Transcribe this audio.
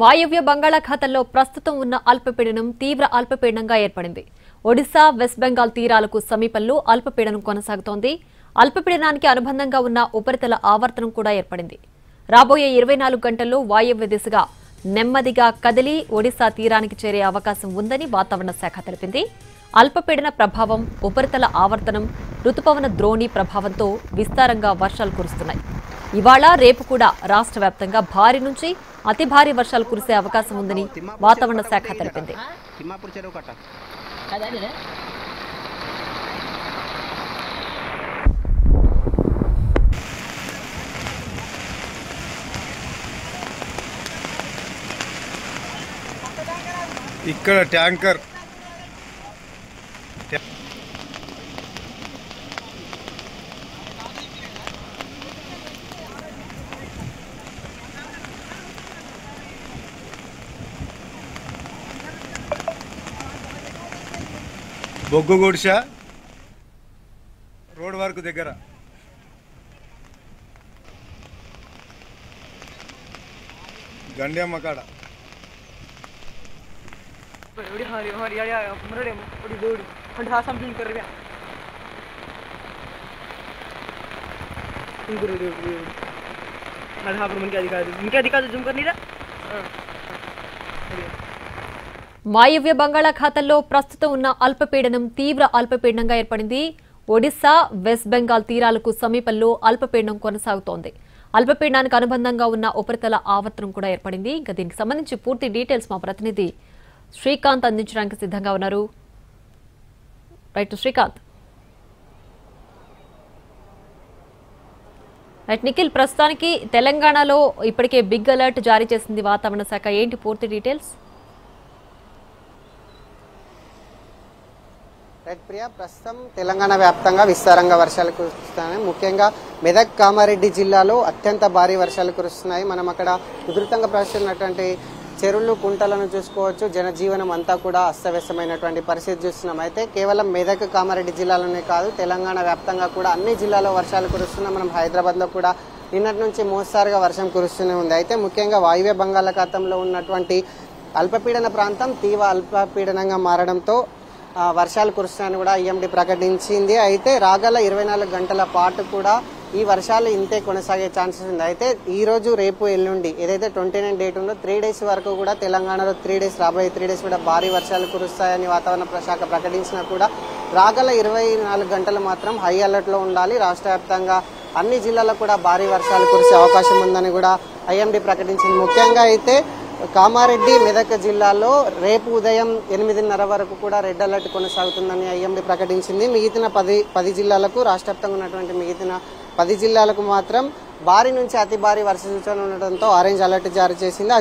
వాయవ్య బంగాళాఖాతంలో ప్రస్తుతం ఉన్న అల్పపీడనం తీవ్ర అల్పపీడనంగా ఏర్పడింది. ఒడిశా, వెస్ట్ బెంగాల్ తీరాలకు సమీపంలో అల్పపీడనం కొనసాగుతోంది. అల్పపీడనానికి అనుబంధంగా ఉన్న ఉపరితల ఆవర్తనం కూడా ఏర్పడింది. రాబోయే 24 గంటల్లో వాయవ్య దిశగా నెమ్మదిగా కదిలి ఒడిశా తీరానికి చేరే అవకాశం ఉందని వాతావరణ శాఖ తెలిపింది. అల్పపీడన ప్రభావం, ఉపరితల ఆవర్తనం, రుతుపవన ద్రోణి ప్రభావంతో విస్తారంగా వర్షాలు కురుస్తున్నాయి. ఇవాళ రేపు కూడా రాష్ట్ర వ్యాప్తంగా భారీ నుంచి అతి భారీ వర్షాలు కురిసే అవకాశం ఉందని వాతావరణ శాఖ తెలిపింది. ఇక్కడ ట్యాంకర్ బొగ్గు గుడిస రోడ్ వరకు దగ్గర గండేమ్మ కాడ వాయవ్య బంగాళాఖాతంలో ప్రస్తుతం ఉన్న అల్పపీడనం తీవ్ర అల్పపీడనంగా ఏర్పడింది. ఒడిశా, వెస్ట్ బెంగాల్ తీరాలకు సమీపంలో అల్పపీడనం కొనసాగుతోంది. అల్పపీడనానికి అనుబంధంగా ఉన్న ఉపరితల ఆవర్తనం కూడా ఏర్పడింది. ఇంకా దీనికి సంబంధించి పూర్తి డీటెయిల్స్ మా ప్రతినిధి శ్రీకాంత్ అందించడానికి సిద్ధంగా ఉన్నారు. రైట్ శ్రీకాంత్. రైట్ నిఖిల్, ప్రస్తుతానికి తెలంగాణలో ఇప్పటికే బిగ్ అలర్ట్ జారీ చేసింది వాతావరణ శాఖ. ఏంటి పూర్తి డీటెయిల్స్? రైట్ ప్రియా, ప్రస్తుతం తెలంగాణ వ్యాప్తంగా విస్తారంగా వర్షాలు కురుస్తున్నాయి. ముఖ్యంగా మెదక్, కామారెడ్డి జిల్లాలో అత్యంత భారీ వర్షాలు కురుస్తున్నాయి. మనం అక్కడ ఉధృతంగా ప్రవహిస్తున్నటువంటి చెరువులు, కుంటలను చూసుకోవచ్చు. జనజీవనం అంతా కూడా అస్తవ్యస్తమైనటువంటి పరిస్థితి చూస్తున్నాం. అయితే కేవలం మెదక్, కామారెడ్డి జిల్లాలోనే కాదు, తెలంగాణ వ్యాప్తంగా కూడా అన్ని జిల్లాలో వర్షాలు కురుస్తున్నాయి. మనం హైదరాబాద్లో కూడా నిన్నటి నుంచి మోస్తారుగా వర్షం కురుస్తూనే ఉంది. అయితే ముఖ్యంగా వాయువ్య బంగాళాఖాతంలో ఉన్నటువంటి అల్పపీడన ప్రాంతం తీవ్ర అల్పపీడనంగా మారడంతో వర్షాలు కురుస్తాయని కూడా ఐఎండీ ప్రకటించింది. అయితే రాగల 24 గంటల పాటు కూడా ఈ వర్షాలు ఇంతే కొనసాగే ఛాన్సెస్ ఉంది. అయితే ఈ రోజు, రేపు, ఎల్లుండి ఏదైతే 29 డేట్ ఉందో 3 డేస్ వరకు కూడా తెలంగాణలో 3 డేస్, రాబోయే 3 డేస్ కూడా భారీ వర్షాలు కురుస్తాయని వాతావరణ శాఖ ప్రకటించినా కూడా రాగల 24 గంటలు మాత్రం హై అలర్ట్ లో ఉండాలి. రాష్ట్ర వ్యాప్తంగా అన్ని జిల్లాల్లో కూడా భారీ వర్షాలు కురిసే అవకాశం ఉందని కూడా ఐఎండీ ప్రకటించింది. ముఖ్యంగా అయితే కామారెడ్డి, మెదక్ జిల్లాలో రేపు ఉదయం 8:30 వరకు కూడా రెడ్ అలర్ట్ కొనసాగుతుందని ఐఎండీ ప్రకటించింది. మిగిలిన 10 జిల్లాలకు, రాష్ట్ర వ్యాప్తంగా ఉన్నటువంటి మిగిలిన 10 జిల్లాలకు మాత్రం భారీ నుంచి అతి భారీ వర్ష సూచన ఉండడంతో ఆరెంజ్ అలర్ట్ జారీ చేసింది.